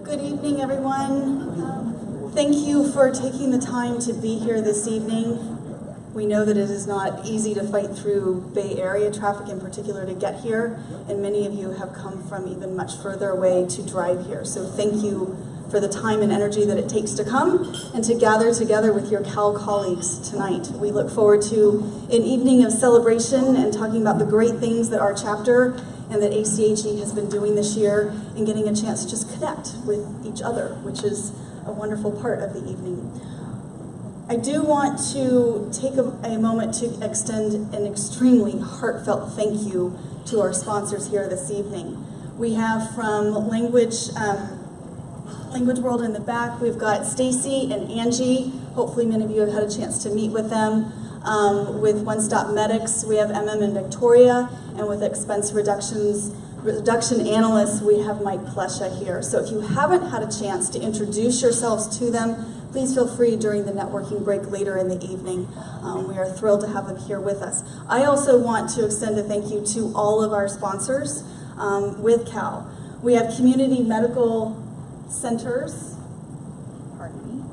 Good evening, everyone. Thank you for taking the time to be here this evening. We know that it is not easy to fight through Bay Area traffic in particular to get here, and many of you have come from even much further away to drive here. So thank you for the time and energy that it takes to come and to gather together with your CAHL colleagues tonight. We look forward to an evening of celebration and talking about the great things that our chapter and that ACHE has been doing this year, and getting a chance to just connect with each other, which is a wonderful part of the evening. I do want to take a moment to extend an extremely heartfelt thank you to our sponsors here this evening. We have from Language World in the back, we've got Stacy and Angie. Hopefully many of you have had a chance to meet with them. With One Stop Medics, we have and Victoria, and with expense reduction analysts, we have Mike Plesha here. So if you haven't had a chance to introduce yourselves to them, please feel free during the networking break later in the evening. We are thrilled to have them here with us. I also want to extend a thank you to all of our sponsors with CAHL. We have community medical centers. Pardon me.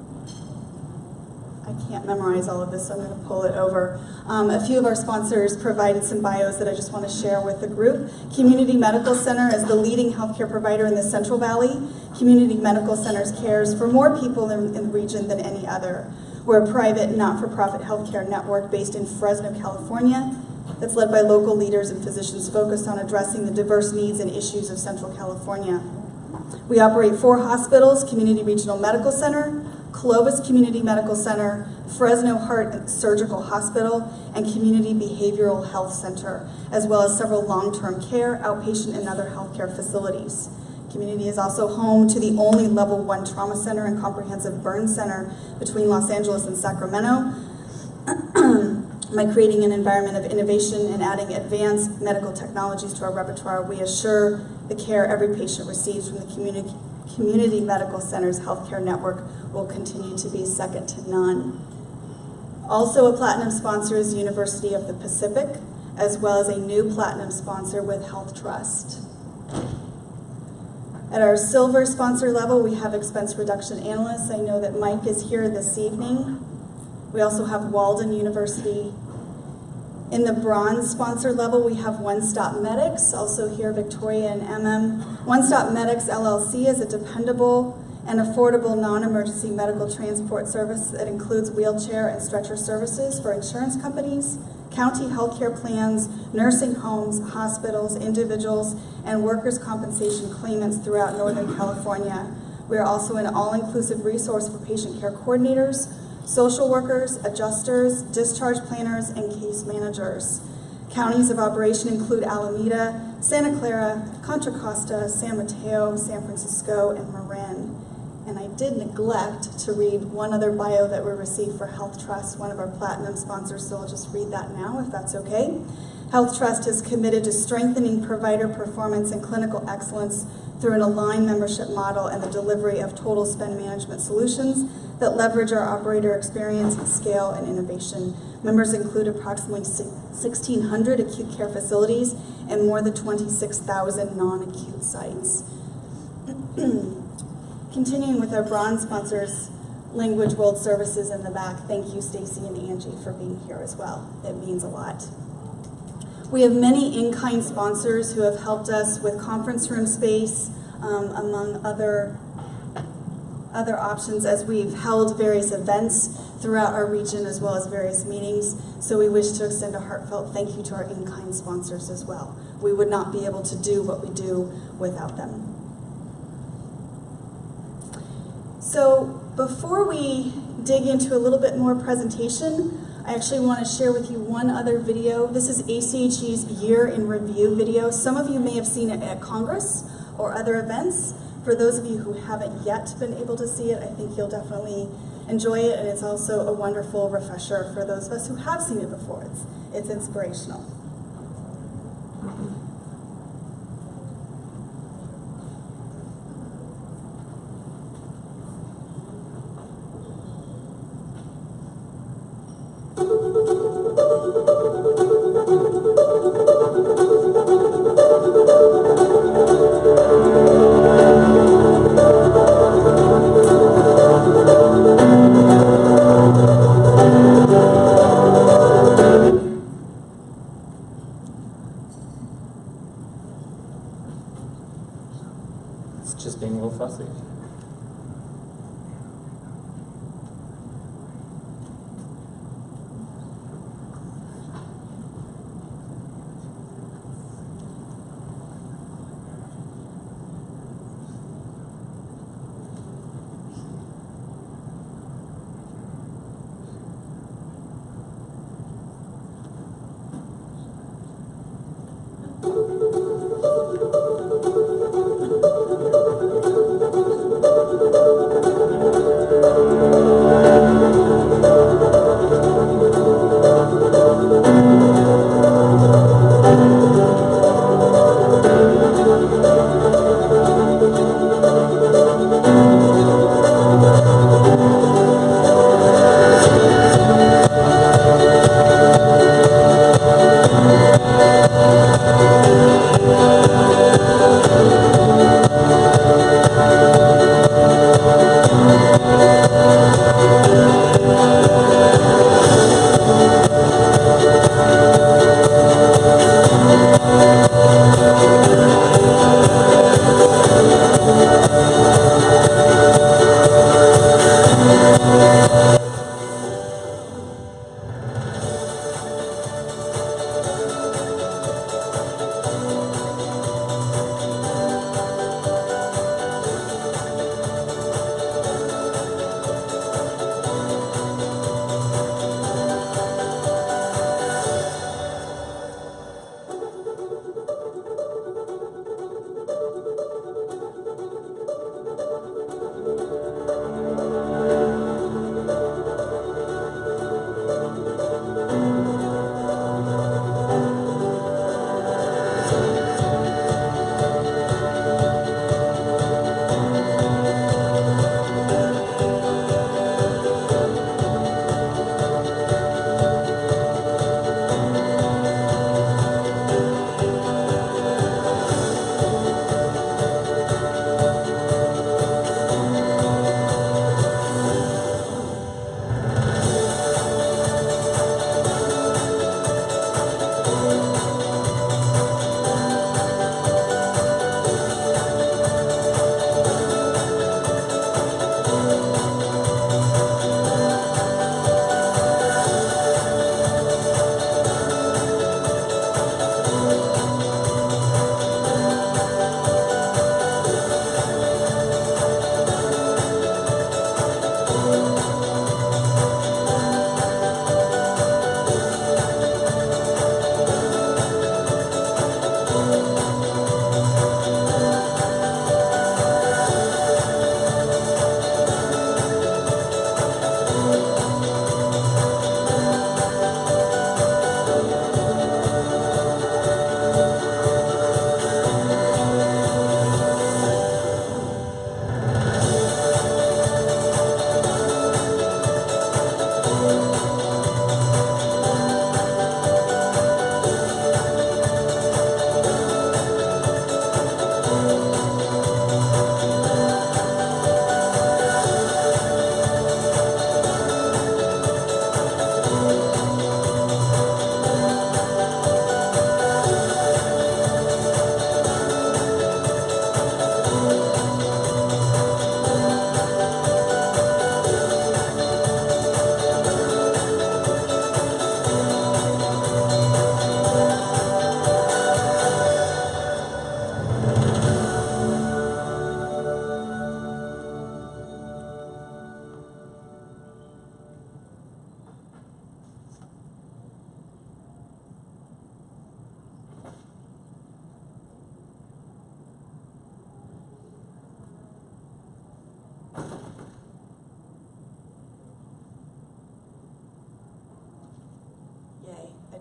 I can't memorize all of this, so I'm going to pull it over. A few of our sponsors provided some bios that I just want to share with the group. Community Medical Center is the leading healthcare provider in the Central Valley. Community Medical Centers cares for more people in the region than any other. We're a private, not-for-profit healthcare network based in Fresno, California, that's led by local leaders and physicians focused on addressing the diverse needs and issues of Central California. We operate 4 hospitals: Community Regional Medical Center, Clovis Community Medical Center, Fresno Heart and Surgical Hospital, and Community Behavioral Health Center, as well as several long-term care, outpatient, and other healthcare facilities. Community is also home to the only Level 1 trauma center and comprehensive burn center between Los Angeles and Sacramento. By creating an environment of innovation and adding advanced medical technologies to our repertoire, we assure the care every patient receives from the Community Medical Center's healthcare network will continue to be second to none. Also a platinum sponsor is University of the Pacific, as well as a new platinum sponsor with Health Trust. At our silver sponsor level, we have expense reduction analysts. I know that Mike is here this evening. We also have Walden University. In the bronze sponsor level, we have One Stop Medics, also here Victoria and One Stop Medics LLC is a dependable and affordable non-emergency medical transport service that includes wheelchair and stretcher services for insurance companies, county healthcare plans, nursing homes, hospitals, individuals, and workers' compensation claimants throughout Northern California. We are also an all-inclusive resource for patient care coordinators, social workers, adjusters, discharge planners, and case managers. Counties of operation include Alameda, Santa Clara, Contra Costa, San Mateo, San Francisco, and Marin. And I did neglect to read one other bio that we received for Health Trust, one of our platinum sponsors, so I'll just read that now if that's okay. Health Trust is committed to strengthening provider performance and clinical excellence through an aligned membership model and the delivery of total spend management solutions that leverage our operator experience, scale, and innovation. Members include approximately 1,600 acute care facilities and more than 26,000 non-acute sites. Continuing with our bronze sponsors, Language World Services in the back. Thank you, Stacy and Angie, for being here as well. It means a lot. We have many in-kind sponsors who have helped us with conference room space, among other options, as we've held various events throughout our region as well as various meetings. So we wish to extend a heartfelt thank you to our in-kind sponsors as well. We would not be able to do what we do without them. So before we dig into a little bit more presentation, I actually want to share with you one other video. This is ACHE's Year in Review video. Some of you may have seen it at Congress or other events. For those of you who haven't yet been able to see it, I think you'll definitely enjoy it, and it's also a wonderful refresher for those of us who have seen it before. It's inspirational.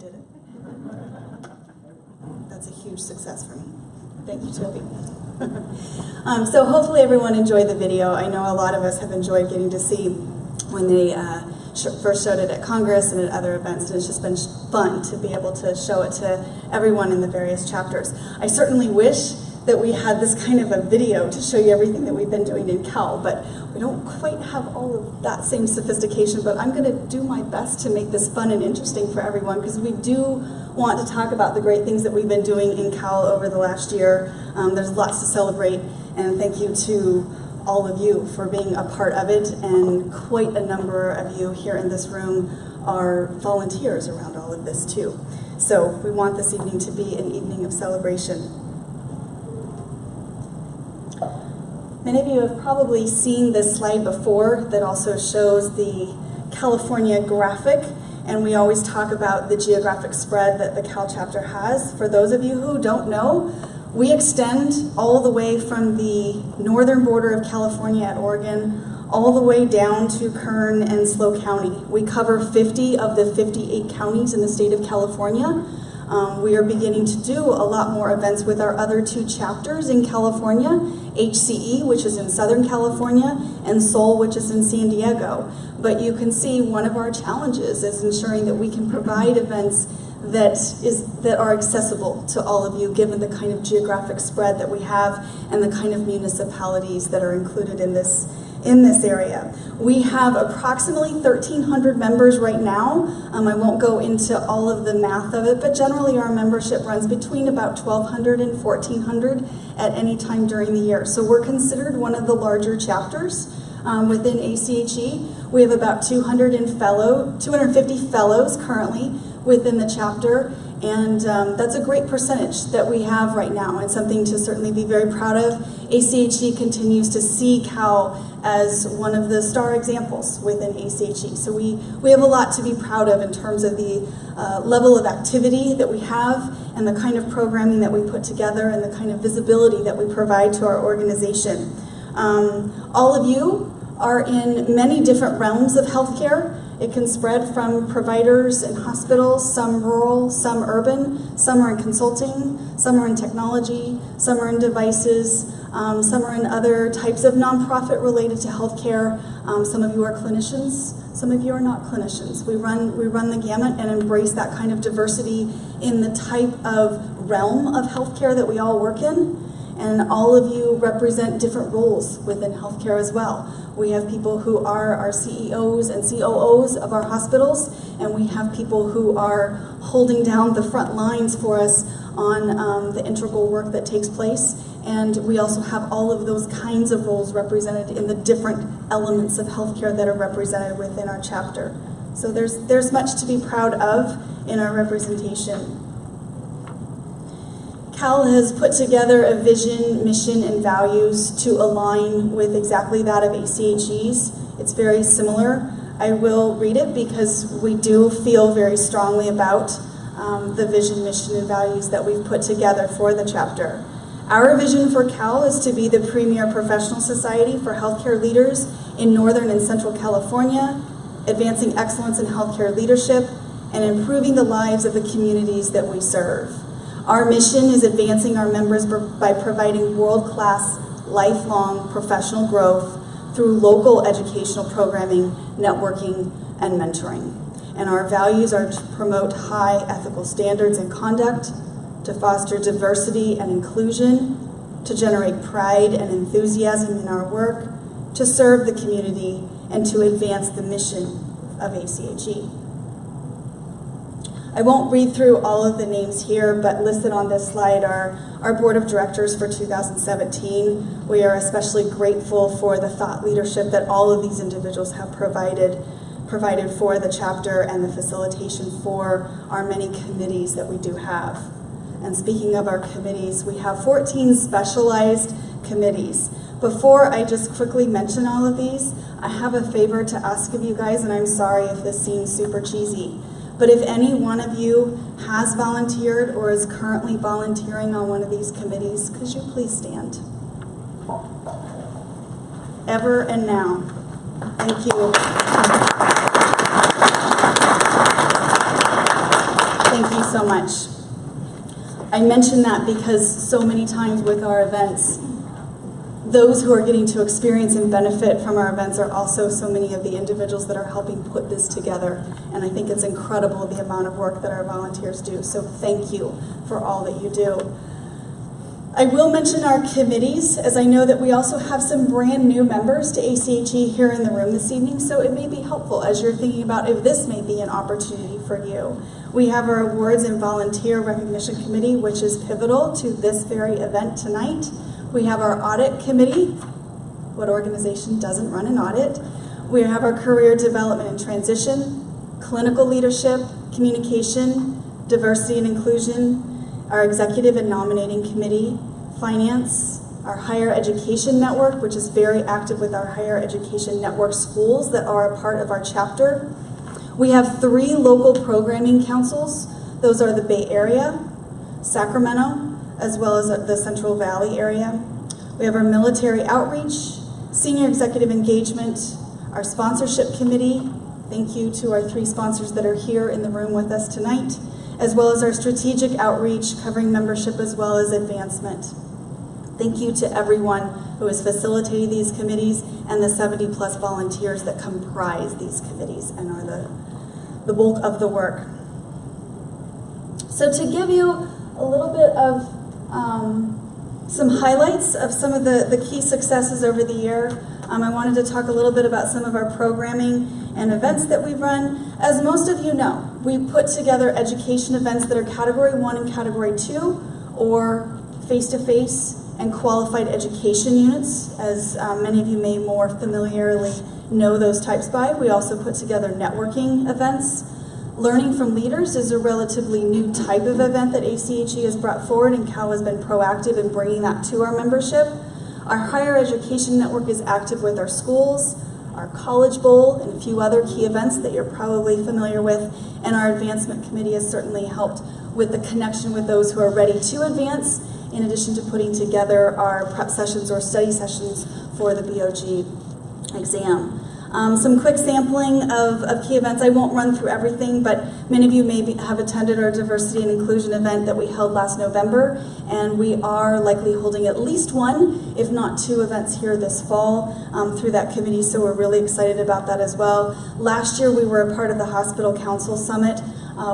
did it. That's a huge success for me. Thank you, Toby. So hopefully everyone enjoyed the video. I know a lot of us have enjoyed getting to see when they first showed it at Congress and at other events, and it's just been fun to be able to show it to everyone in the various chapters. I certainly wish that we had this kind of a video to show you everything that we've been doing in CAHL, but we don't quite have all of that same sophistication, but I'm going to do my best to make this fun and interesting for everyone, because we do want to talk about the great things that we've been doing in CAHL over the last year. There's lots to celebrate, and thank you to all of you for being a part of it, and quite a number of you here in this room are volunteers around all of this too. So we want this evening to be an evening of celebration. Many of you have probably seen this slide before that also shows the California graphic, and we always talk about the geographic spread that the CAHL chapter has. For those of you who don't know, we extend all the way from the northern border of California at Oregon all the way down to Kern and SLO County. We cover 50 of the 58 counties in the state of California. We are beginning to do a lot more events with our other two chapters in California, HCE, which is in Southern California, and SOL, which is in San Diego. But you can see one of our challenges is ensuring that we can provide events that are accessible to all of you, given the kind of geographic spread that we have and the kind of municipalities that are included in this area. We have approximately 1,300 members right now. I won't go into all of the math of it, but generally our membership runs between about 1,200 and 1,400 at any time during the year. So we're considered one of the larger chapters within ACHE. We have about 250 fellows currently within the chapter, and that's a great percentage that we have right now, and something to certainly be very proud of. ACHE continues to see CAHL as one of the star examples within ACHE. So we have a lot to be proud of in terms of the level of activity that we have and the kind of programming that we put together and the kind of visibility that we provide to our organization. All of you are in many different realms of healthcare. It can spread from providers in hospitals, some rural, some urban, some are in consulting, some are in technology, some are in devices, some are in other types of nonprofit related to healthcare. Some of you are clinicians, some of you are not clinicians. We run the gamut and embrace that kind of diversity in the type of realm of healthcare that we all work in. And all of you represent different roles within healthcare as well. We have people who are our CEOs and COOs of our hospitals, and we have people who are holding down the front lines for us on the integral work that takes place. And we also have all of those kinds of roles represented in the different elements of healthcare that are represented within our chapter. So there's much to be proud of in our representation. CAHL has put together a vision, mission, and values to align with exactly that of ACHE's. It's very similar. I will read it because we do feel very strongly about the vision, mission, and values that we've put together for the chapter. Our vision for CAHL is to be the premier professional society for healthcare leaders in Northern and Central California, advancing excellence in healthcare leadership, and improving the lives of the communities that we serve. Our mission is advancing our members by providing world-class, lifelong professional growth through local educational programming, networking, and mentoring. And our values are to promote high ethical standards and conduct, to foster diversity and inclusion, to generate pride and enthusiasm in our work, to serve the community, and to advance the mission of ACHE. I won't read through all of the names here, but listed on this slide are our board of directors for 2017. We are especially grateful for the thought leadership that all of these individuals have provided for the chapter and the facilitation for our many committees that we do have. And speaking of our committees, we have 14 specialized committees. Before I just quickly mention all of these, I have a favor to ask of you guys, and I'm sorry if this seems super cheesy. But if any one of you has volunteered or is currently volunteering on one of these committees, could you please stand? Ever and now. Thank you. Thank you so much. I mention that because so many times with our events, those who are getting to experience and benefit from our events are also so many of the individuals that are helping put this together. And I think it's incredible the amount of work that our volunteers do. So thank you for all that you do. I will mention our committees, as I know that we also have some brand new members to ACHE here in the room this evening, so it may be helpful as you're thinking about if this may be an opportunity for you. We have our Awards and Volunteer Recognition Committee, which is pivotal to this very event tonight. We have our Audit Committee. What organization doesn't run an audit? We have our Career Development and Transition, Clinical Leadership, Communication, Diversity and Inclusion, our Executive and Nominating Committee, Finance, our Higher Education Network, which is very active with our Higher Education Network schools that are a part of our chapter. We have 3 local programming councils. Those are the Bay Area, Sacramento, as well as the Central Valley area. We have our Military Outreach, Senior Executive Engagement, our Sponsorship Committee. Thank you to our 3 sponsors that are here in the room with us tonight, as well as our Strategic Outreach covering membership as well as advancement. Thank you to everyone who has facilitated these committees and the 70+ volunteers that comprise these committees and are the bulk of the work. So to give you a little bit of some highlights of some of the key successes over the year, I wanted to talk a little bit about some of our programming and events that we've run. As most of you know, we put together education events that are Category 1 and Category 2, or face-to-face and qualified education units, as many of you may more familiarly know those types by. We also put together networking events. Learning from Leaders is a relatively new type of event that ACHE has brought forward, and CAHL has been proactive in bringing that to our membership. Our Higher Education Network is active with our schools, our College Bowl, and a few other key events that you're probably familiar with, and our Advancement Committee has certainly helped with the connection with those who are ready to advance, in addition to putting together our prep sessions or study sessions for the BOG exam. Some quick sampling of key events. I won't run through everything, but many of you may have attended our Diversity and Inclusion event that we held last November, and we are likely holding at least 1, if not 2 events here this fall through that committee, so we're really excited about that as well. Last year we were a part of the Hospital Council Summit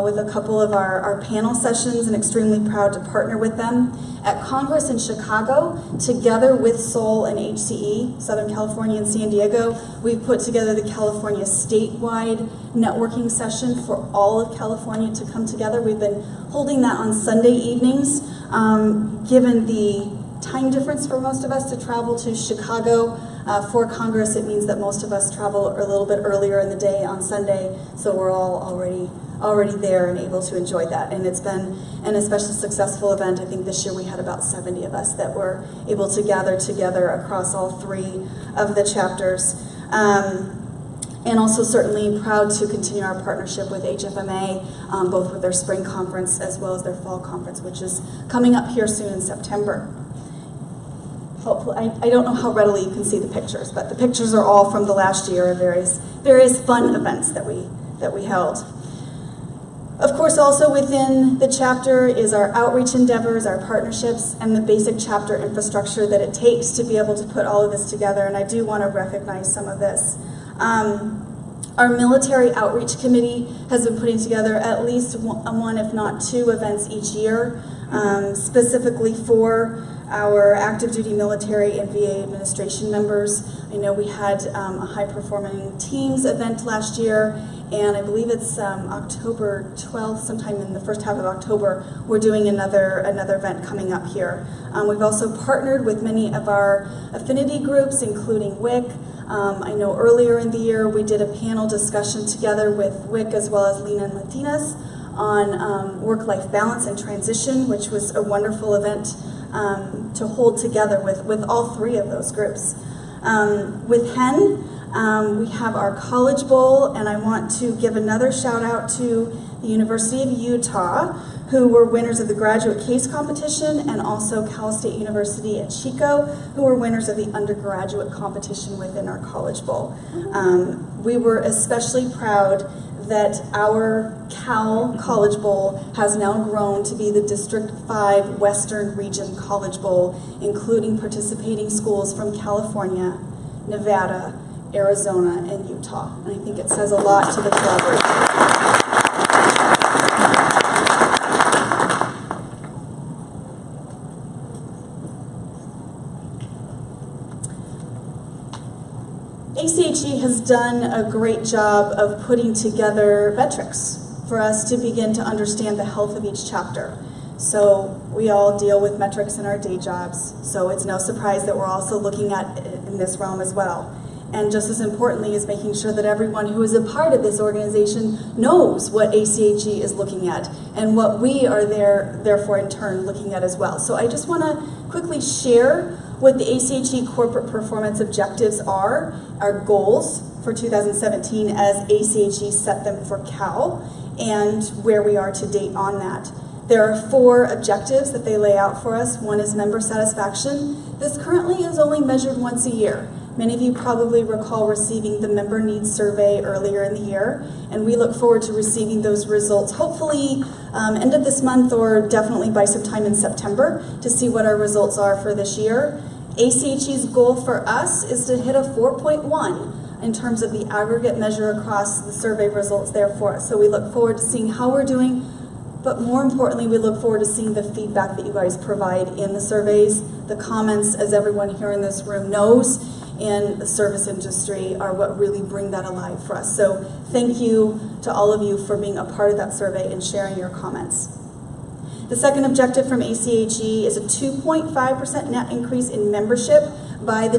with a couple of our panel sessions, and extremely proud to partner with them. At Congress in Chicago, together with Seoul and HCE, Southern California and San Diego, we've put together the California statewide networking session for all of California to come together. We've been holding that on Sunday evenings. Given the time difference for most of us to travel to Chicago for Congress, it means that most of us travel a little bit earlier in the day on Sunday, so we're all already there and able to enjoy that. And it's been an especially successful event. I think this year we had about 70 of us that were able to gather together across all 3 of the chapters. And also certainly proud to continue our partnership with HFMA, both with their spring conference as well as their fall conference, which is coming up here soon in September. Hopefully, I don't know how readily you can see the pictures, but the pictures are all from the last year of various fun events that we held. Of course, also within the chapter is our outreach endeavors, our partnerships, and the basic chapter infrastructure that it takes to be able to put all of this together, and I do want to recognize some of this. Our Military Outreach Committee has been putting together at least 1, if not 2 events each year, specifically for our active duty military and VA administration members. I know we had a high performing teams event last year, and I believe it's October 12th, sometime in the first half of October, we're doing another event coming up here. We've also partnered with many of our affinity groups, including WIC. I know earlier in the year we did a panel discussion together with WIC as well as Lena and Latinas on work-life balance and transition, which was a wonderful event to hold together with all 3 of those groups. With HEN, we have our College Bowl, and I want to give another shout out to the University of Utah, who were winners of the graduate case competition, and also Cal State University at Chico, who were winners of the undergraduate competition within our College Bowl. We were especially proud that our CAHL College Bowl has now grown to be the District 5 Western Region College Bowl, including participating schools from California, Nevada, Arizona, and Utah. And I think it says a lot to the collaboration. ACHE has done a great job of putting together metrics for us to begin to understand the health of each chapter. So we all deal with metrics in our day jobs, so it's no surprise that we're also looking at it in this realm as well. And just as importantly is making sure that everyone who is a part of this organization knows what ACHE is looking at and what we are therefore in turn looking at as well. So I just want to quickly share what the ACHE corporate performance objectives are, our goals for 2017 as ACHE set them for CAHL, and where we are to date on that. There are 4 objectives that they lay out for us. One is member satisfaction. This currently is only measured once a year. Many of you probably recall receiving the member needs survey earlier in the year, and we look forward to receiving those results, hopefully end of this month or definitely by sometime in September, to see what our results are for this year. ACHE's goal for us is to hit a 4.1 in terms of the aggregate measure across the survey results there for us. So we look forward to seeing how we're doing, but more importantly, we look forward to seeing the feedback that you guys provide in the surveys. The comments, as everyone here in this room knows, in the service industry are what really bring that alive for us. So thank you to all of you for being a part of that survey and sharing your comments. The second objective from ACHE is a 2.5% net increase in membership by the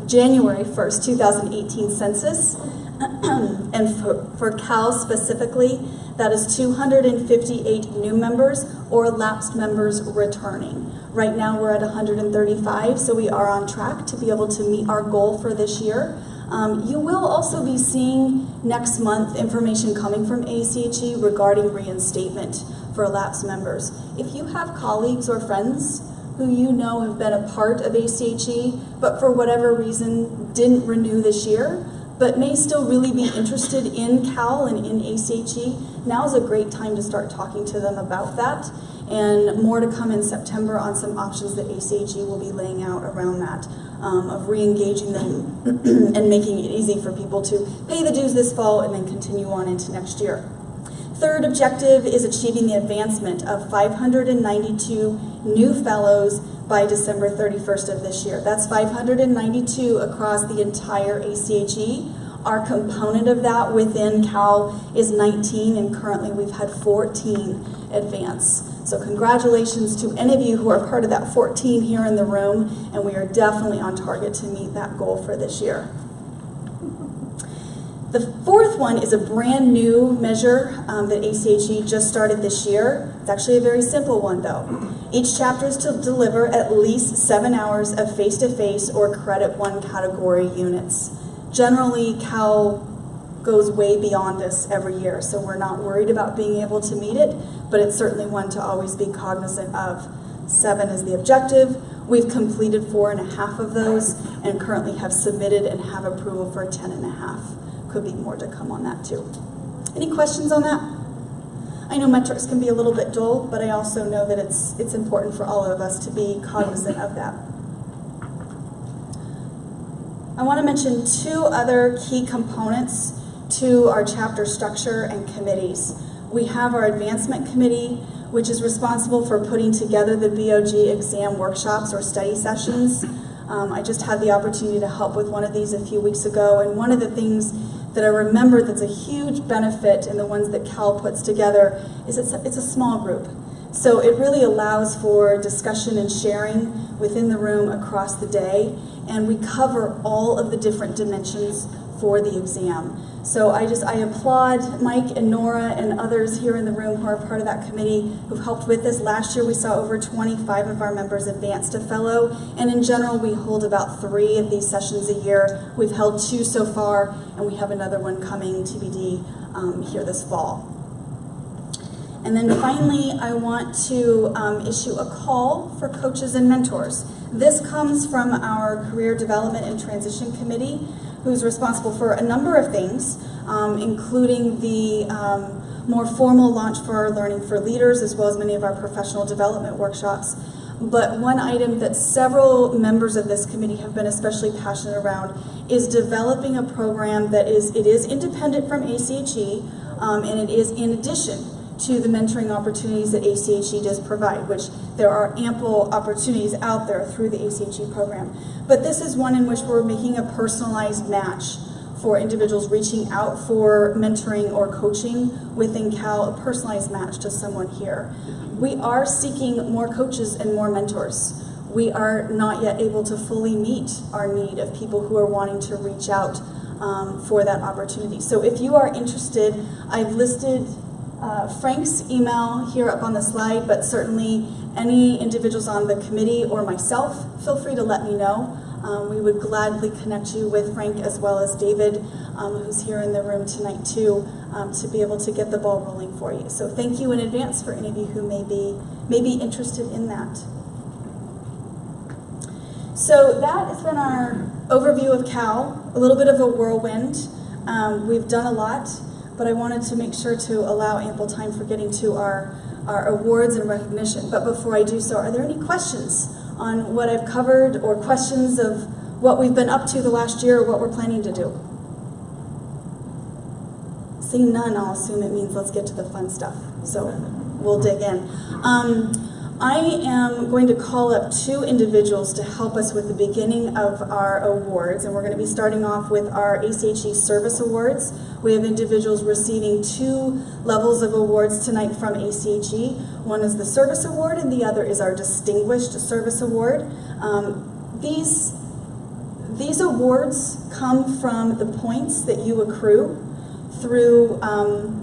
January 1st, 2018 census. And for CAHL specifically, that is 258 new members or lapsed members returning. Right now we're at 135, so we are on track to be able to meet our goal for this year. You will also be seeing next month information coming from ACHE regarding reinstatement for lapsed members. If you have colleagues or friends who you know have been a part of ACHE, but for whatever reason didn't renew this year, but may still really be interested in CAHL and in ACHE, now is a great time to start talking to them about that. And more to come in September on some options that ACHE will be laying out around that, of re-engaging them and making it easy for people to pay the dues this fall and then continue on into next year. Third objective is achieving the advancement of 592 new fellows by December 31st of this year. That's 592 across the entire ACHE. Our component of that within CAHL is 19, and currently we've had 14 advance. So congratulations to any of you who are part of that 14 here in the room, and we are definitely on target to meet that goal for this year. The fourth one is a brand new measure that ACHE just started this year. It's actually a very simple one though. Each chapter is to deliver at least 7 hours of face-to-face or Credit 1 category units. Generally, CAHL goes way beyond this every year, so we're not worried about being able to meet it, but it's certainly one to always be cognizant of. 7 is the objective. We've completed 4.5 of those and currently have submitted and have approval for 10.5. Could be more to come on that too. Any questions on that? I know metrics can be a little bit dull, but I also know that it's important for all of us to be cognizant of that. I want to mention 2 other key components to our chapter structure and committees. We have our advancement committee, which is responsible for putting together the BOG exam workshops or study sessions. I just had the opportunity to help with one of these a few weeks ago, and one of the things that I remember that's a huge benefit in the ones that CAHL puts together is it's a small group. So it really allows for discussion and sharing within the room across the day, and we cover all of the different dimensions for the exam. So I applaud Mike and Nora and others here in the room who are part of that committee who've helped with this. Last year we saw over 25 of our members advance to fellow, and in general we hold about 3 of these sessions a year. We've held 2 so far, and we have another one coming TBD here this fall. And then finally, I want to issue a call for coaches and mentors. This comes from our Career Development and Transition Committee, who's responsible for a number of things, including the more formal launch for our Learning for Leaders, as well as many of our professional development workshops. But one item that several members of this committee have been especially passionate around is developing a program that is independent from ACHE, and it is in addition to the mentoring opportunities that ACHE does provide, which there are ample opportunities out there through the ACHE program. But this is one in which we're making a personalized match for individuals reaching out for mentoring or coaching within CAHL, a personalized match to someone here. We are seeking more coaches and more mentors. We are not yet able to fully meet our need of people who are wanting to reach out for that opportunity. So if you are interested, I've listed Frank's email here up on the slide, but certainly any individuals on the committee or myself, feel free to let me know. We would gladly connect you with Frank as well as David, who's here in the room tonight too, to be able to get the ball rolling for you. So thank you in advance for any of you who may be interested in that. So that has been our overview of CAHL, a little bit of a whirlwind. We've done a lot, but I wanted to make sure to allow ample time for getting to our awards and recognition. But before I do so, are there any questions on what I've covered, or questions of what we've been up to the last year, or what we're planning to do? Seeing none, I'll assume it means let's get to the fun stuff. So we'll dig in. I am going to call up two individuals to help us with the beginning of our awards, and we're going to be starting off with our ACHE Service Awards. We have individuals receiving 2 levels of awards tonight from ACHE. One is the Service Award, and the other is our Distinguished Service Award. These awards come from the points that you accrue through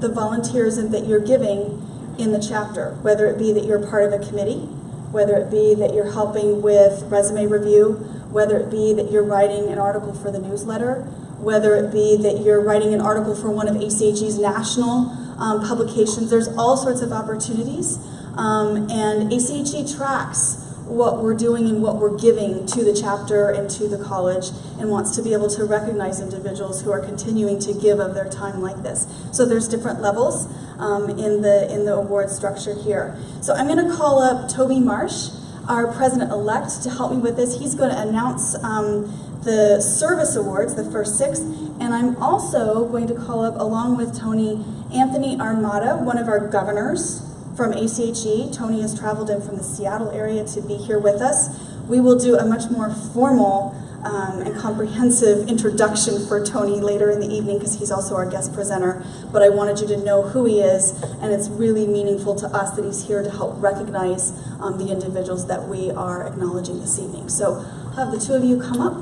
the volunteerism that you're giving in the chapter, whether it be that you're part of a committee, whether it be that you're helping with resume review, whether it be that you're writing an article for the newsletter, whether it be that you're writing an article for one of ACHE's national publications. There's all sorts of opportunities, and ACHE tracks what we're doing and what we're giving to the chapter and to the college, and wants to be able to recognize individuals who are continuing to give of their time like this. So there's different levels in the award structure here. So I'm going to call up Toby Marsh, our president-elect, to help me with this. He's going to announce the service awards, the first 6, and I'm also going to call up, along with Tony, Anthony Armada, one of our governors from ACHE. Tony has traveled in from the Seattle area to be here with us. We will do a much more formal and comprehensive introduction for Tony later in the evening, because he's also our guest presenter, but I wanted you to know who he is, and it's really meaningful to us that he's here to help recognize the individuals that we are acknowledging this evening. So I'll have the 2 of you come up.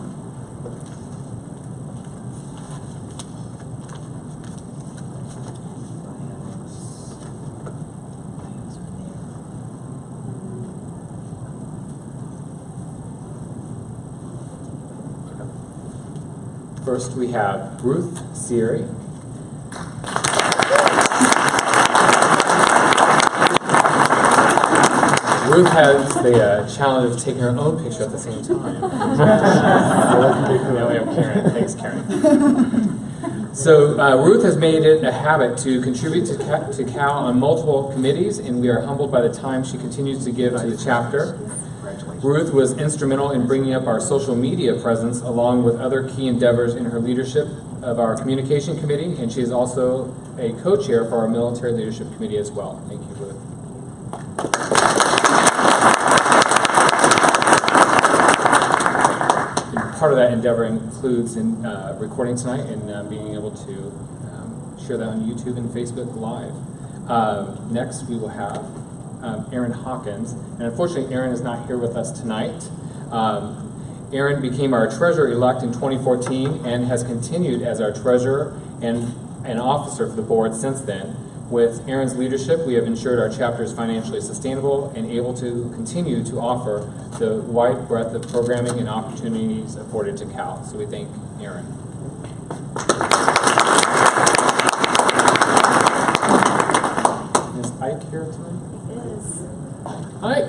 First, we have Ruth Siri. Ruth has the challenge of taking her own picture at the same time. Now we have Karen. Thanks, Karen. So Ruth has made it a habit to contribute to CAHL on multiple committees, and we are humbled by the time she continues to give to the chapter. Ruth was instrumental in bringing up our social media presence, along with other key endeavors in her leadership of our communication committee, and she is also a co-chair for our military leadership committee as well. Thank you, Ruth. And part of that endeavor includes in recording tonight and being able to share that on YouTube and Facebook Live. Next, we will have Aaron Hawkins, and unfortunately Aaron is not here with us tonight. Aaron became our treasurer-elect in 2014 and has continued as our treasurer and an officer for the board since then. With Aaron's leadership, we have ensured our chapter is financially sustainable and able to continue to offer the wide breadth of programming and opportunities afforded to CAHL. So we thank Aaron. Is Ike here tonight? Hi.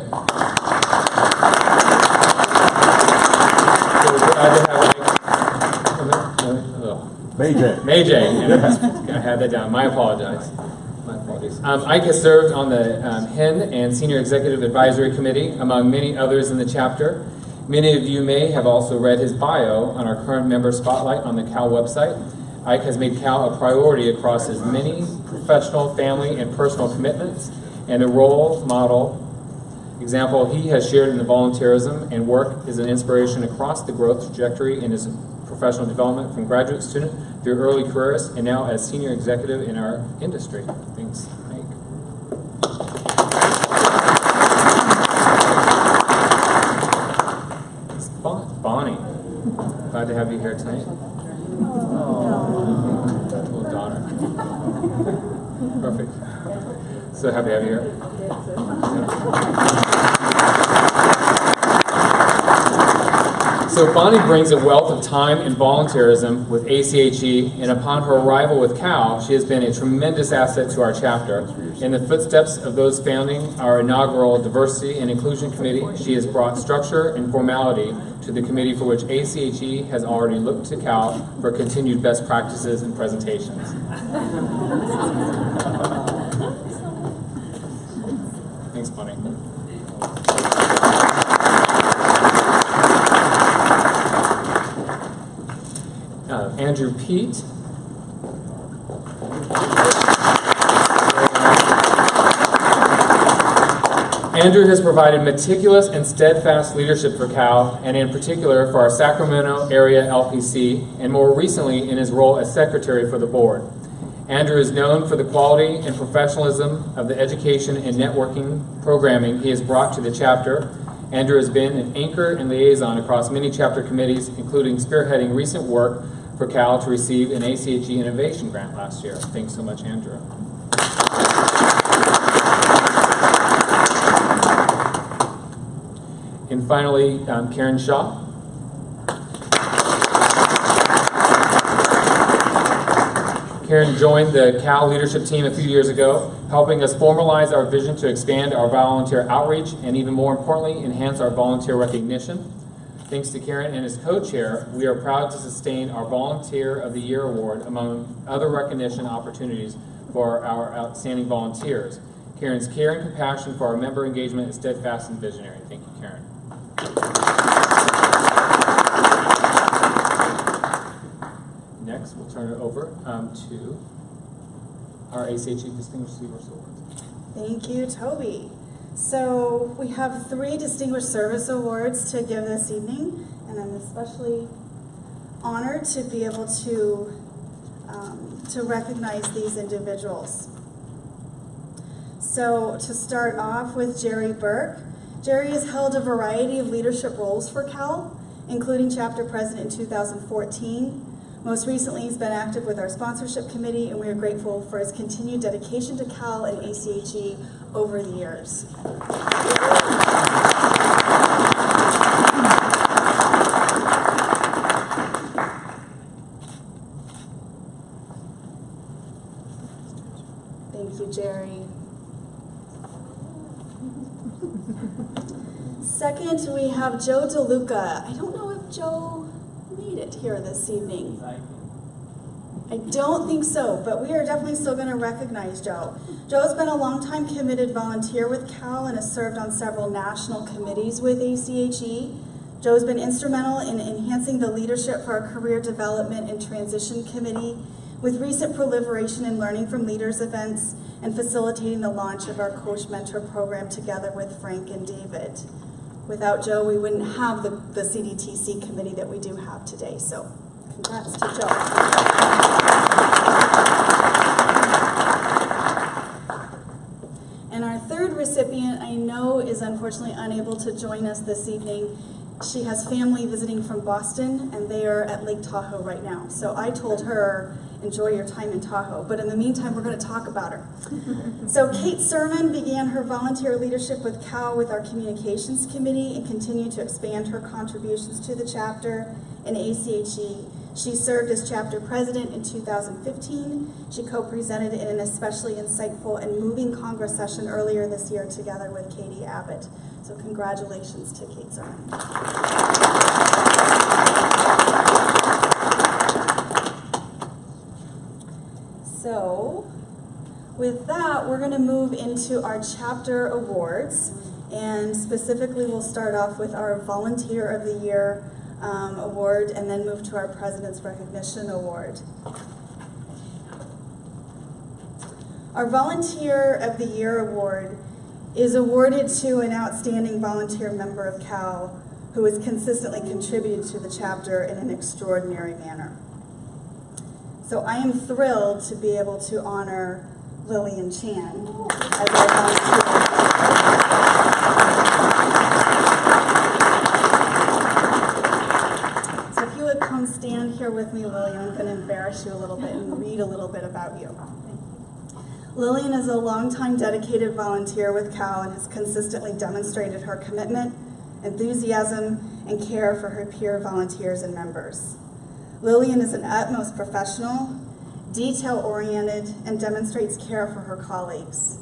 May J. May J. add that down. My apologies. My apologies. Ike has served on the HEN and Senior Executive Advisory Committee, among many others in the chapter. Many of you may have also read his bio on our current member spotlight on the CAHL website. Ike has made CAHL a priority across his many professional, family, and personal commitments, and a role model example he has shared in the volunteerism and work is an inspiration across the growth trajectory in his professional development from graduate student through early careers and now as senior executive in our industry. Thanks, Ike. Bonnie, glad to have you here tonight. Little daughter. Perfect. So happy to have you here. So Bonnie brings a wealth of time and volunteerism with ACHE, and upon her arrival with CAHL, she has been a tremendous asset to our chapter. In the footsteps of those founding our inaugural Diversity and Inclusion Committee, she has brought structure and formality to the committee for which ACHE has already looked to CAHL for continued best practices and presentations. Thanks, Bonnie. Andrew Pete. Andrew has provided meticulous and steadfast leadership for CAHL, and in particular for our Sacramento area LPC, and more recently in his role as secretary for the board. Andrew is known for the quality and professionalism of the education and networking programming he has brought to the chapter. Andrew has been an anchor and liaison across many chapter committees, including spearheading recent work for CAHL to receive an ACHE Innovation Grant last year. Thanks so much, Andrew. And finally, Karen Shaw. Karen joined the CAHL leadership team a few years ago, helping us formalize our vision to expand our volunteer outreach and, even more importantly, enhance our volunteer recognition. Thanks to Karen and his co-chair, we are proud to sustain our Volunteer of the Year award among other recognition opportunities for our outstanding volunteers. Karen's care and compassion for our member engagement is steadfast and visionary. Thank you, Karen. Next, we'll turn it over to our ACHE Distinguished Service Awards. Thank you, Toby. So we have 3 Distinguished Service Awards to give this evening, and I'm especially honored to be able to recognize these individuals. So to start off with Jerry Burke. Jerry has held a variety of leadership roles for CAHL, including chapter president in 2014. Most recently, he's been active with our sponsorship committee, and we are grateful for his continued dedication to CAHL and ACHE over the years. Thank you, Jerry. Second, we have Joe DeLuca. I don't know if Joe made it here this evening. I don't think so, but we are definitely still going to recognize Joe. Joe's been a longtime committed volunteer with CAHL and has served on several national committees with ACHE. Joe's been instrumental in enhancing the leadership for our Career Development and Transition Committee, with recent proliferation and learning from leaders events and facilitating the launch of our Coach Mentor program together with Frank and David. Without Joe, we wouldn't have the CDTC committee that we do have today, so congrats to Joe. And our third recipient, I know, is unfortunately unable to join us this evening. She has family visiting from Boston, and they are at Lake Tahoe right now. So I told her, enjoy your time in Tahoe, but in the meantime, we're going to talk about her. So Kate Sermon began her volunteer leadership with CAHL with our Communications Committee and continued to expand her contributions to the chapter in ACHE. She served as chapter president in 2015. She co-presented in an especially insightful and moving Congress session earlier this year together with Katie Abbott. So congratulations to Kate Sermon. So So, with that, we're going to move into our chapter awards, and specifically we'll start off with our Volunteer of the Year award, and then move to our President's Recognition Award. Our Volunteer of the Year award is awarded to an outstanding volunteer member of CAHL who has consistently contributed to the chapter in an extraordinary manner. So I am thrilled to be able to honor Lillian Chan as our volunteer. So if you would come stand here with me, Lillian, I'm going to embarrass you a little bit and read a little bit about you. Lillian is a longtime dedicated volunteer with CAHL and has consistently demonstrated her commitment, enthusiasm, and care for her peer volunteers and members. Lillian is an utmost professional, detail-oriented, and demonstrates care for her colleagues.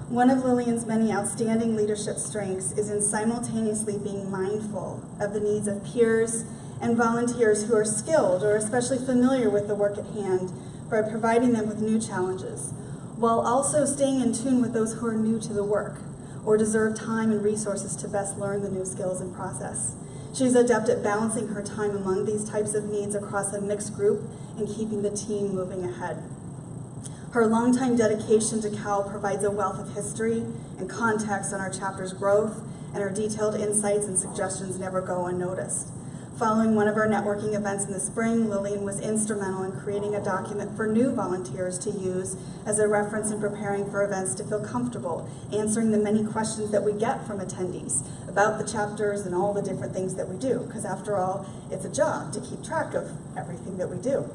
One of Lillian's many outstanding leadership strengths is in simultaneously being mindful of the needs of peers and volunteers who are skilled or especially familiar with the work at hand by providing them with new challenges, while also staying in tune with those who are new to the work or deserve time and resources to best learn the new skills and process. She's adept at balancing her time among these types of needs across a mixed group and keeping the team moving ahead. Her longtime dedication to CAHL provides a wealth of history and context on our chapter's growth, and her detailed insights and suggestions never go unnoticed. Following one of our networking events in the spring, Lillian was instrumental in creating a document for new volunteers to use as a reference in preparing for events to feel comfortable, answering the many questions that we get from attendees about the chapters and all the different things that we do, because after all, it's a job to keep track of everything that we do.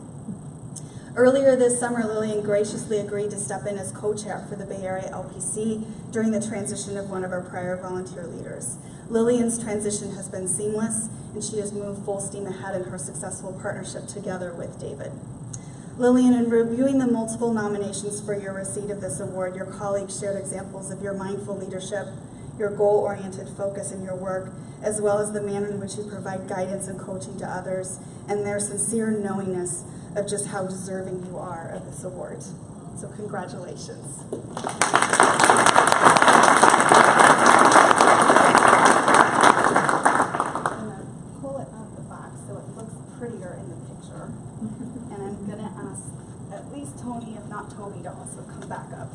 Earlier this summer, Lillian graciously agreed to step in as co-chair for the Bay Area LPC during the transition of one of our prior volunteer leaders. Lillian's transition has been seamless, and she has moved full steam ahead in her successful partnership together with David. Lillian, in reviewing the multiple nominations for your receipt of this award, your colleagues shared examples of your mindful leadership, your goal-oriented focus in your work, as well as the manner in which you provide guidance and coaching to others, and their sincere knowingness of just how deserving you are of this award. So congratulations. Tony, if not Toby, to also come back up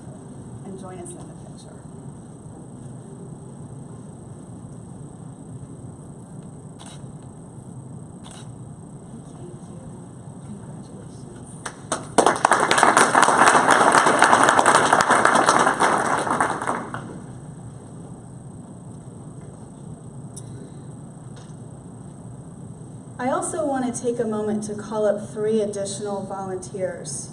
and join us in the picture. Thank you. Congratulations. I also want to take a moment to call up 3 additional volunteers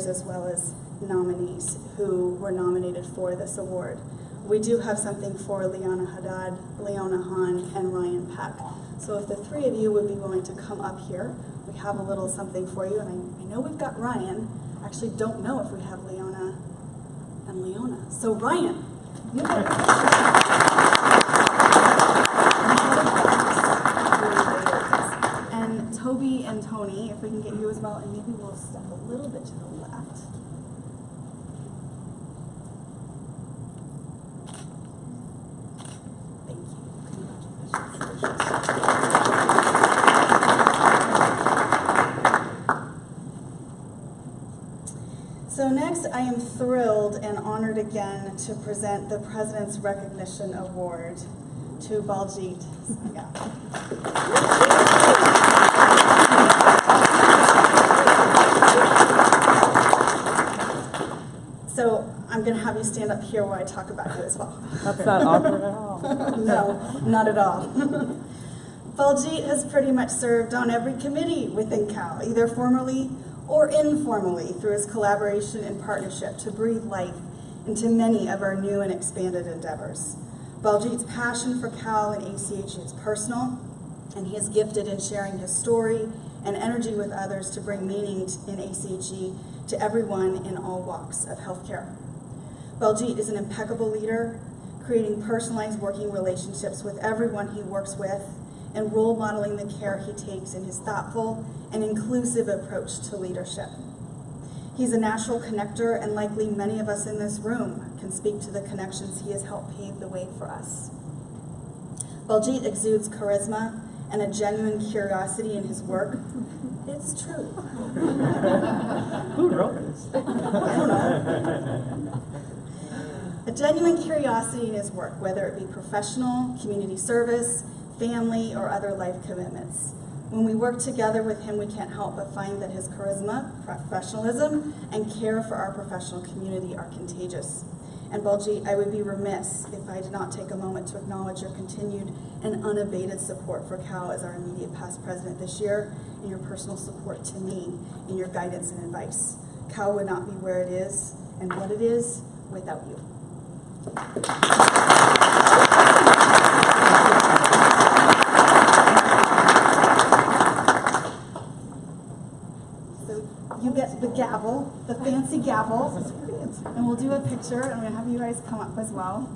as well as nominees who were nominated for this award. We do have something for Leona Haddad, Leona Hahn, and Ryan Peck. So if the 3 of you would be willing to come up here, we have a little something for you. And I know we've got Ryan. I actually don't know if we have Leona and Leona. So Ryan, you and Toby and Tony, if we can get you as well, and maybe we'll step a little bit to the left. Thank you. Congratulations. So next, I am thrilled and honored again to present the President's Recognition Award to Baljit. Yeah. So I'm going to have you stand up here while I talk about you as well. That's not awkward at all. No, not at all. Baljit has pretty much served on every committee within CAHL, either formally or informally, through his collaboration and partnership to breathe life into many of our new and expanded endeavors. Baljit's passion for CAHL and ACH is personal, and he is gifted in sharing his story and energy with others to bring meaning in ACHE to everyone in all walks of healthcare. Baljit is an impeccable leader, creating personalized working relationships with everyone he works with, and role modeling the care he takes in his thoughtful and inclusive approach to leadership. He's a natural connector, and likely many of us in this room can speak to the connections he has helped pave the way for us. Baljeet exudes charisma and a genuine curiosity in his work. It's true. Who wrote this? I don't know. A genuine curiosity in his work, whether it be professional, community service, family, or other life commitments. When we work together with him, we can't help but find that his charisma, professionalism, and care for our professional community are contagious. And Baljeet, I would be remiss if I did not take a moment to acknowledge your continued and unabated support for CAHL as our immediate past president this year, and your personal support to me in your guidance and advice. CAHL would not be where it is and what it is without you. So you get the gavel, the fancy gavel, and we'll do a picture, and I'm going to have you guys come up as well.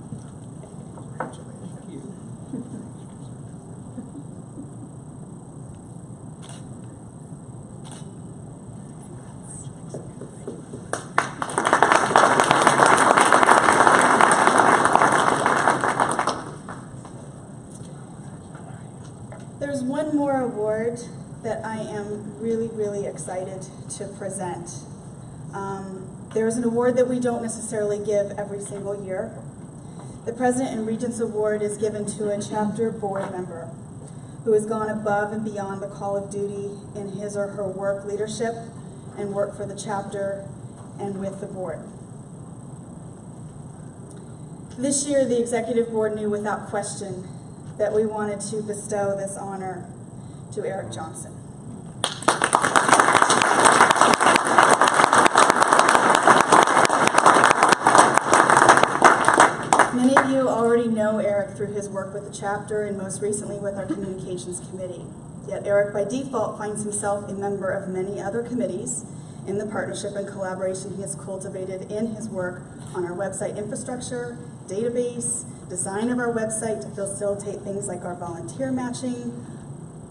There's one more award that I am really, really excited to present. There's an award that we don't necessarily give every single year. The President and Regents Award is given to a chapter board member who has gone above and beyond the call of duty in his or her work leadership and work for the chapter and with the board. This year, the Executive Board knew without question that we wanted to bestow this honor to Eric Johnson. Many of you already know Eric through his work with the chapter and most recently with our communications committee. Yet Eric by default finds himself a member of many other committees in the partnership and collaboration he has cultivated in his work on our website infrastructure, database, design of our website to facilitate things like our volunteer matching,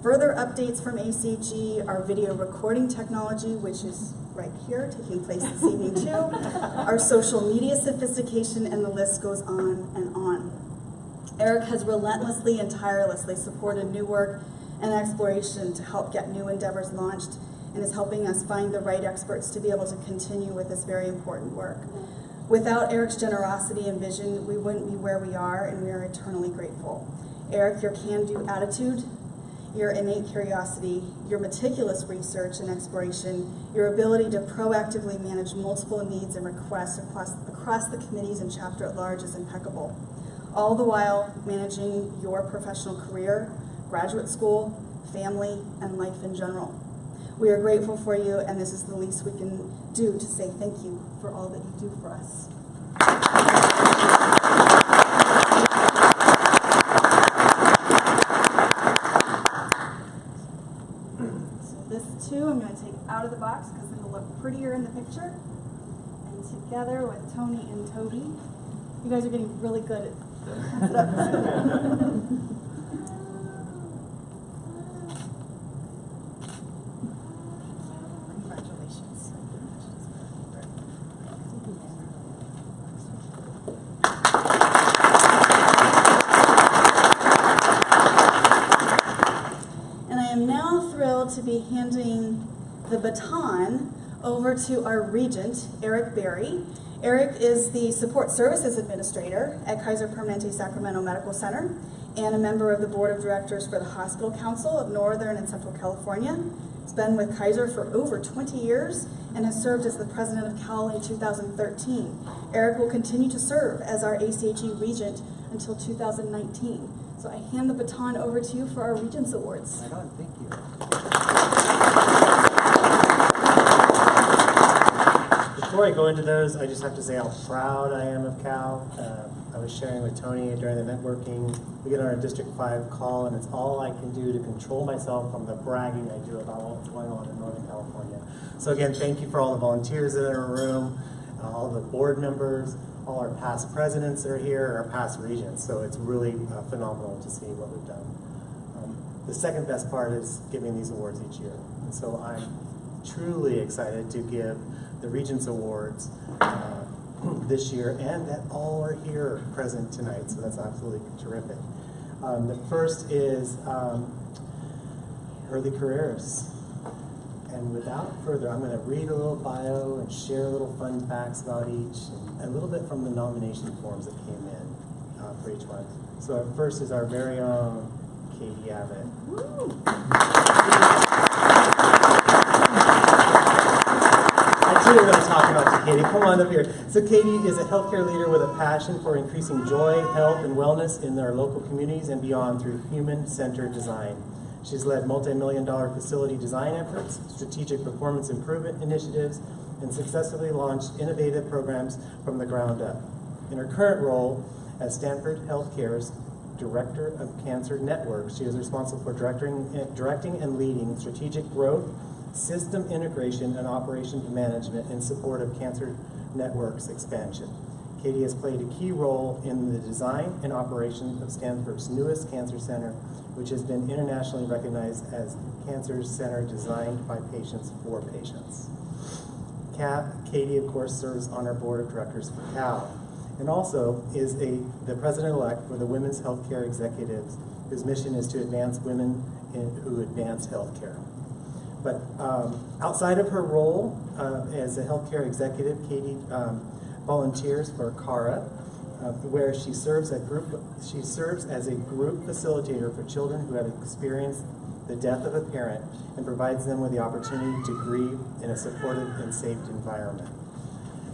further updates from ACG, our video recording technology, which is right here, taking place this evening too, our social media sophistication, and the list goes on and on. Eric has relentlessly and tirelessly supported new work and exploration to help get new endeavors launched, and is helping us find the right experts to be able to continue with this very important work. Without Eric's generosity and vision, we wouldn't be where we are, and we are eternally grateful. Eric, your can-do attitude, your innate curiosity, your meticulous research and exploration, your ability to proactively manage multiple needs and requests across the committees and chapter at large is impeccable. All the while managing your professional career, graduate school, family, and life in general. We are grateful for you, and this is the least we can do to say thank you for all that you do for us. So this too, I'm going to take out of the box because it'll look prettier in the picture. And together with Tony and Toby, you guys are getting really good at stuff. To be handing the baton over to our regent, Eric Berry. Eric is the Support Services Administrator at Kaiser Permanente Sacramento Medical Center and a member of the Board of Directors for the Hospital Council of Northern and Central California. He's been with Kaiser for over 20 years and has served as the president of CAHL in 2013. Eric will continue to serve as our ACHE regent until 2019. So I hand the baton over to you for our Regents Awards. Right on, thank you. Before I go into those, I just have to say how proud I am of CAHL. I was sharing with Tony during the networking. We get on our District 5 call, and it's all I can do to control myself from the bragging I do about what's going on in Northern California. So again, thank you for all the volunteers that are in our room, all the board members, all our past presidents that are here, our past regents. So it's really phenomenal to see what we've done. The second best part is giving these awards each year. And so I'm truly excited to give the Regents Awards this year, and that all are here present tonight, so that's absolutely terrific. The first is early careers. And without further, I'm going to read a little bio and share a little fun facts about each, and a little bit from the nomination forms that came in for each one. So our first is our very own Katie Abbott. I too am going to talk about Katie. Come on up here. So Katie is a healthcare leader with a passion for increasing joy, health, and wellness in their local communities and beyond through human-centered design. She's led multi-million-dollar facility design efforts, strategic performance improvement initiatives, and successfully launched innovative programs from the ground up. In her current role as Stanford Healthcare's Director of Cancer Networks, she is responsible for directing and leading strategic growth, system integration, and operations management in support of Cancer Network's expansion. Katie has played a key role in the design and operation of Stanford's newest cancer center, which has been internationally recognized as Cancer Center designed by patients for patients. Katie, of course, serves on our board of directors for CAHL, and also is the president-elect for the Women's Healthcare Executives, whose mission is to advance women who advance healthcare. But outside of her role as a healthcare executive, Katie volunteers for CAHL, where she serves as a group facilitator for children who have experienced the death of a parent and provides them with the opportunity to grieve in a supportive and safe environment.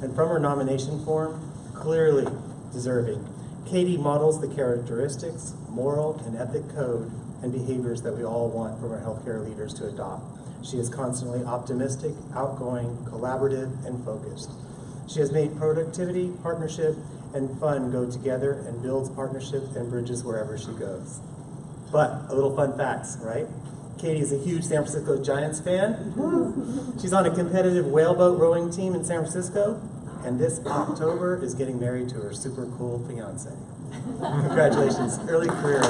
And from her nomination form, clearly deserving, Katie models the characteristics, moral, and ethic code and behaviors that we all want from our healthcare leaders to adopt. She is constantly optimistic, outgoing, collaborative, and focused. She has made productivity, partnership, and fun go together and builds partnerships and bridges wherever she goes. But a little fun facts, right? Katie is a huge San Francisco Giants fan. She's on a competitive whaleboat rowing team in San Francisco, and this October is getting married to her super cool fiance. Congratulations, early careers.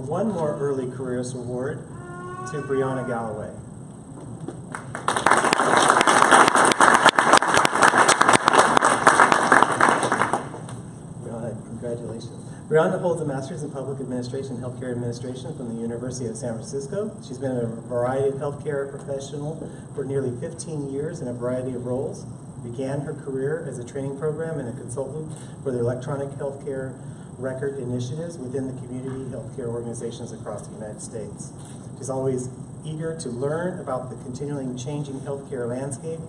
One more early careers award to Brianna Galloway. Brianna, congratulations. Brianna holds a master's in public administration and healthcare administration from the University of San Francisco. She's been a variety of healthcare professional for nearly 15 years in a variety of roles. Began her career as a training program and a consultant for the electronic healthcare record initiatives within the community healthcare organizations across the United States. She's always eager to learn about the continually changing healthcare landscape.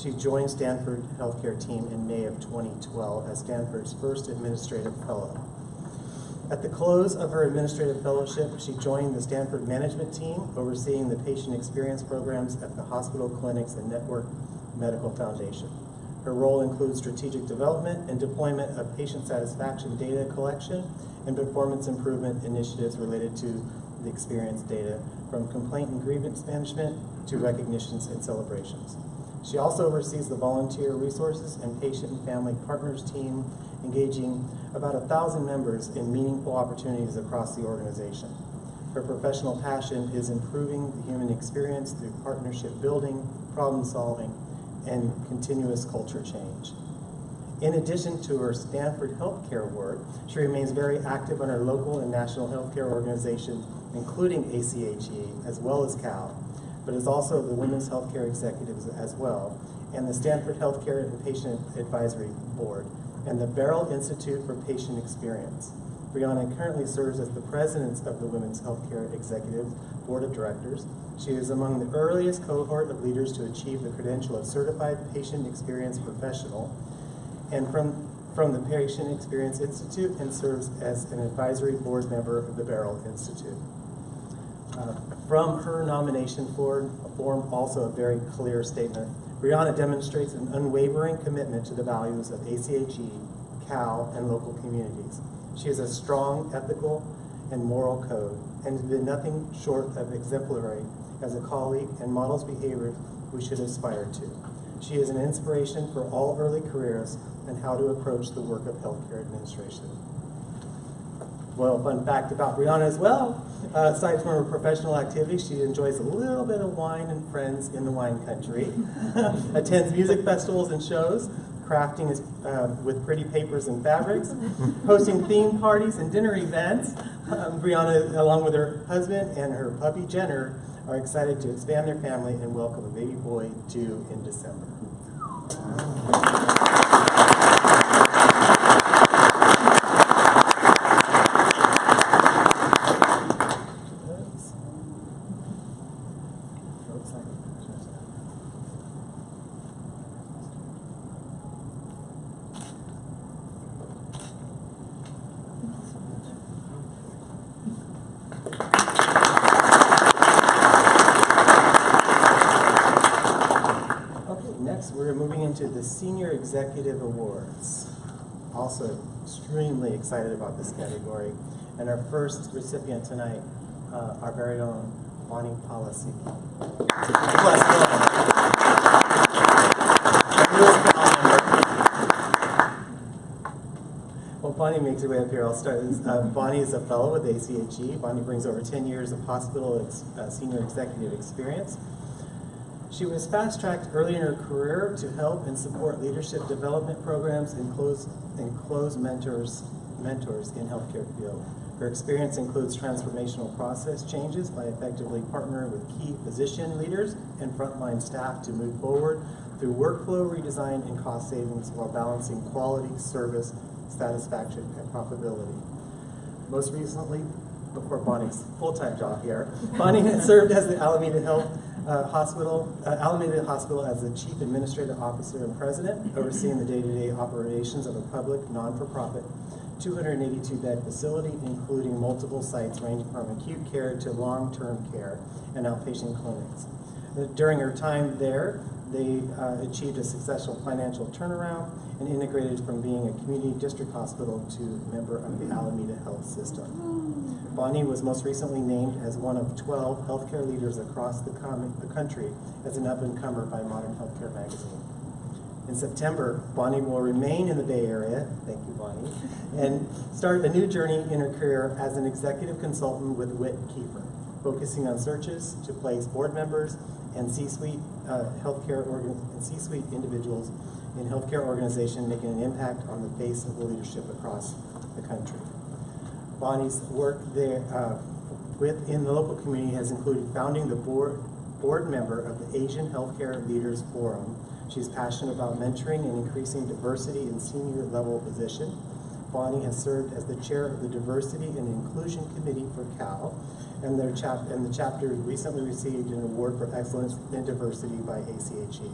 She joined Stanford Healthcare team in May of 2012 as Stanford's first administrative fellow. At the close of her administrative fellowship, she joined the Stanford management team, overseeing the patient experience programs at the hospital, clinics, and Network Medical Foundation. Her role includes strategic development and deployment of patient satisfaction data collection and performance improvement initiatives related to the experience data, from complaint and grievance management to recognitions and celebrations. She also oversees the volunteer resources and patient and family partners team, engaging about 1,000 members in meaningful opportunities across the organization. Her professional passion is improving the human experience through partnership building, problem solving, and continuous culture change. In addition to her Stanford healthcare work, she remains very active on her local and national healthcare organizations, including ACHE, as well as CAHL, but is also the Women's Healthcare Executives as well, and the Stanford Healthcare and Patient Advisory Board, and the Barrel Institute for Patient Experience. Brianna currently serves as the president of the Women's Healthcare Executives Board of Directors. She is among the earliest cohort of leaders to achieve the credential of Certified Patient Experience Professional, and from the Patient Experience Institute, and serves as an advisory board member of the Barrel Institute. From her nomination form, also a very clear statement. Brianna demonstrates an unwavering commitment to the values of ACHE CAHL and local communities. She has a strong ethical and moral code and has been nothing short of exemplary as a colleague and models behavior we should aspire to. She is an inspiration for all early careers and how to approach the work of healthcare administration. Well, fun fact about Brianna as well, aside from her professional activities, she enjoys a little bit of wine and friends in the wine country, attends music festivals and shows, crafting with pretty papers and fabrics, hosting theme parties and dinner events. Brianna, along with her husband and her puppy Jenner, are excited to expand their family and welcome a baby boy due in December. We're moving into the Senior Executive Awards. Also extremely excited about this category. And our first recipient tonight, our very own Bonnie Policy. Well, Bonnie makes her way up here. I'll start. Bonnie is a fellow with ACHE. Bonnie brings over 10 years of hospital senior executive experience. She was fast-tracked early in her career to help and support leadership development programs and close mentors in healthcare field. Her experience includes transformational process changes by effectively partnering with key physician leaders and frontline staff to move forward through workflow redesign and cost savings while balancing quality, service, satisfaction, and profitability. Most recently, before Bonnie's full-time job here, Bonnie has served as the Alameda Hospital as the Chief Administrative Officer and President, overseeing the day-to-day operations of a public, non-for-profit, 282-bed facility, including multiple sites ranging from acute care to long-term care and outpatient clinics. During her time there, they achieved a successful financial turnaround and integrated from being a community district hospital to a member of the Alameda Health System. Bonnie was most recently named as one of 12 healthcare leaders across the country as an up-and-comer by Modern Healthcare magazine. In September, Bonnie will remain in the Bay Area, thank you, Bonnie, and start a new journey in her career as an executive consultant with Witt Kiefer, focusing on searches to place board members and C-suite C-suite individuals in healthcare organizations, making an impact on the face of the leadership across the country. Bonnie's work there within the local community has included founding the board member of the Asian Healthcare Leaders Forum. She's passionate about mentoring and increasing diversity in senior level position. Bonnie has served as the chair of the Diversity and Inclusion Committee for CAHL, and the chapter recently received an award for excellence in diversity by ACHE.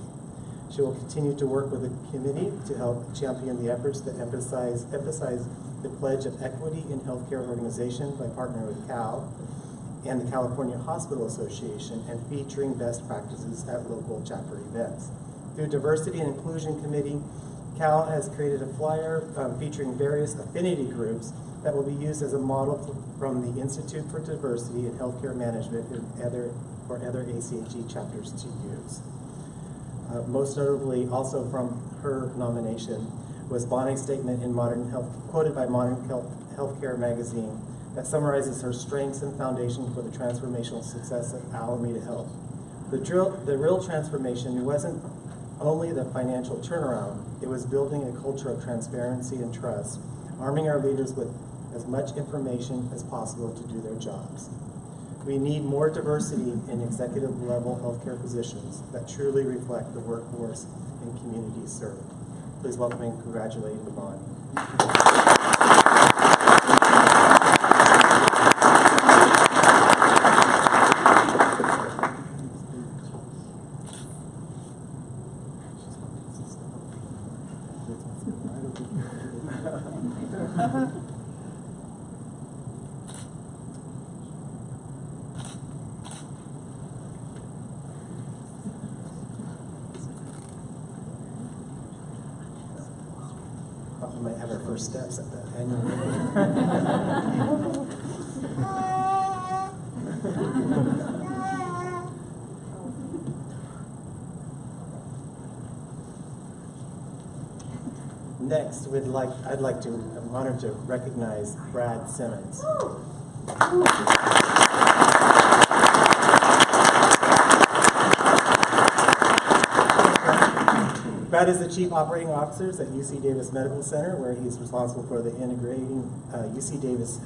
She will continue to work with the committee to help champion the efforts that emphasize the pledge of equity in healthcare organization by partnering with CAHL and the California Hospital Association and featuring best practices at local chapter events. Through Diversity and Inclusion Committee, CAHL has created a flyer featuring various affinity groups that will be used as a model from the Institute for Diversity in Healthcare Management for other ACHE chapters to use. Most notably, also from her nomination, was Bonnie's statement in quoted by Modern Healthcare magazine that summarizes her strengths and foundation for the transformational success of Alameda Health. The real transformation wasn't only the financial turnaround, it was building a culture of transparency and trust, arming our leaders with as much information as possible to do their jobs. We need more diversity in executive level healthcare positions that truly reflect the workforce and communities served. Please welcome and congratulate Bonnie. We might have our first steps at the annual meeting. Next, I'm honored to recognize Brad Simmons. Brad is the Chief Operating Officer at UC Davis Medical Center, where he is responsible for the integrating UC Davis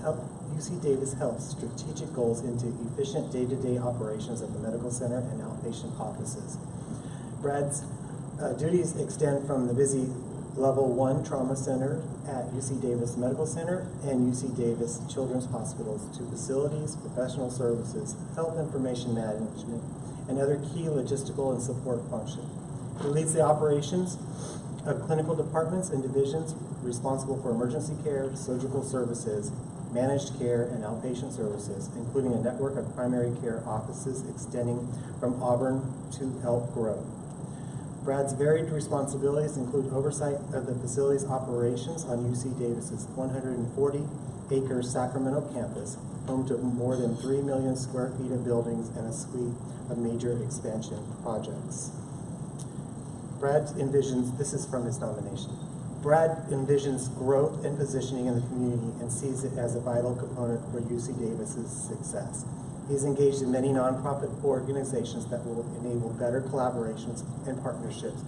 Health strategic goals into efficient day-to-day operations of the medical center and outpatient offices. Brad's duties extend from the busy Level 1 Trauma Center at UC Davis Medical Center and UC Davis Children's Hospitals to facilities, professional services, health information management, and other key logistical and support functions. He leads the operations of clinical departments and divisions responsible for emergency care, surgical services, managed care, and outpatient services, including a network of primary care offices extending from Auburn to Elk Grove. Brad's varied responsibilities include oversight of the facility's operations on UC Davis's 140-acre Sacramento campus, home to more than 3 million square feet of buildings and a suite of major expansion projects. Brad envisions, this is from his nomination, Brad envisions growth and positioning in the community and sees it as a vital component for UC Davis's success. He's engaged in many nonprofit organizations that will enable better collaborations and partnerships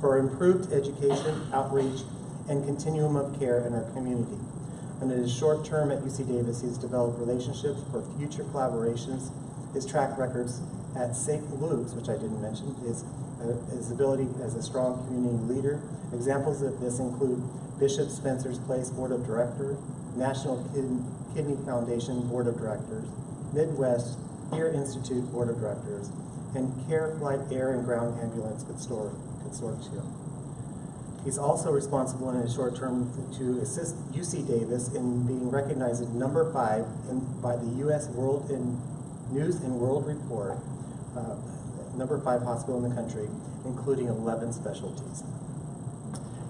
for improved education, outreach, and continuum of care in our community. Under his short term at UC Davis, he's developed relationships for future collaborations. His track records at St. Luke's, which I didn't mention, is his ability as a strong community leader. Examples of this include Bishop Spencer's Place Board of Directors, National Kidney Foundation Board of Directors, Midwest Ear Institute Board of Directors, and Care Flight Air and Ground Ambulance Consortium. He's also responsible in his short term to assist UC Davis in being recognized at number 5 by the U.S. News and World Report, number 5 hospital in the country, including 11 specialties.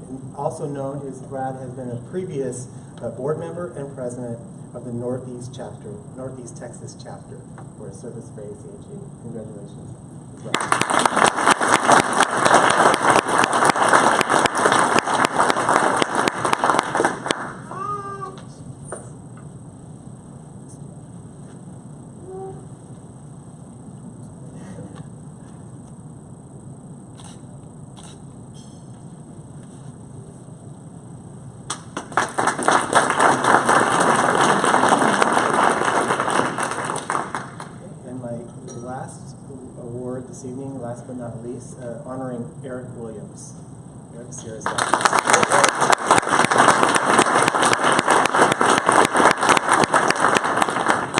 And also known as Brad has been a previous board member and president of the Northeast Texas chapter, where service for ACHE. Congratulations. This evening, last but not least, honoring Eric Williams. Eric's here as well.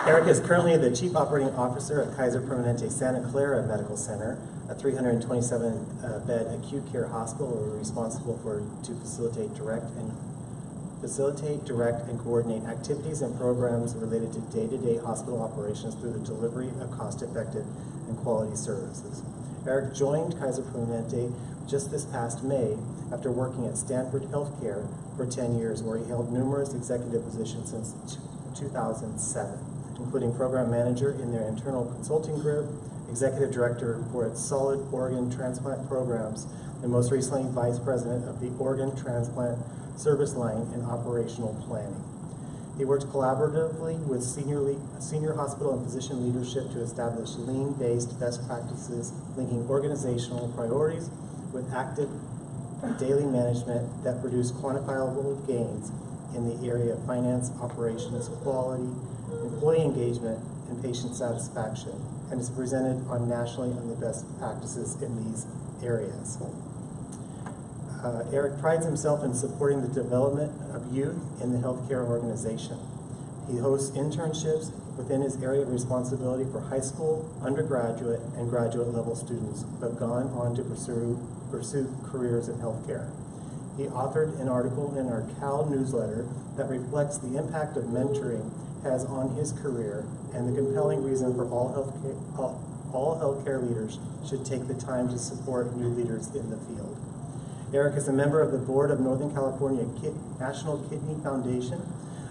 Eric is currently the Chief Operating Officer at Kaiser Permanente Santa Clara Medical Center, a 327-bed acute care hospital. We're responsible to facilitate, direct, and coordinate activities and programs related to day-to-day hospital operations through the delivery of cost-effective and quality services. Eric joined Kaiser Permanente just this past May after working at Stanford Healthcare for 10 years, where he held numerous executive positions since 2007, including program manager in their internal consulting group, executive director for its solid organ transplant programs, and most recently vice president of the organ transplant service line and operational planning. He worked collaboratively with senior hospital and physician leadership to establish lean-based best practices, linking organizational priorities with active daily management that produce quantifiable gains in the area of finance, operations, quality, employee engagement, and patient satisfaction, and is presented nationally on the best practices in these areas. Eric prides himself in supporting the development of youth in the healthcare organization. He hosts internships within his area of responsibility for high school, undergraduate, and graduate level students who have gone on to pursue careers in healthcare. He authored an article in our CAHL newsletter that reflects the impact of mentoring has on his career and the compelling reason for all healthcare leaders should take the time to support new leaders in the field. Eric is a member of the board of Northern California National Kidney Foundation,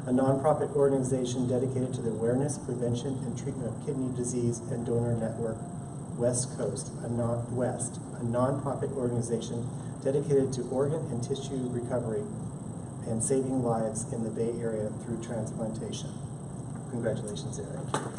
a nonprofit organization dedicated to the awareness, prevention, and treatment of kidney disease and donor network West Coast, a nonprofit organization dedicated to organ and tissue recovery and saving lives in the Bay Area through transplantation. Congratulations, Eric.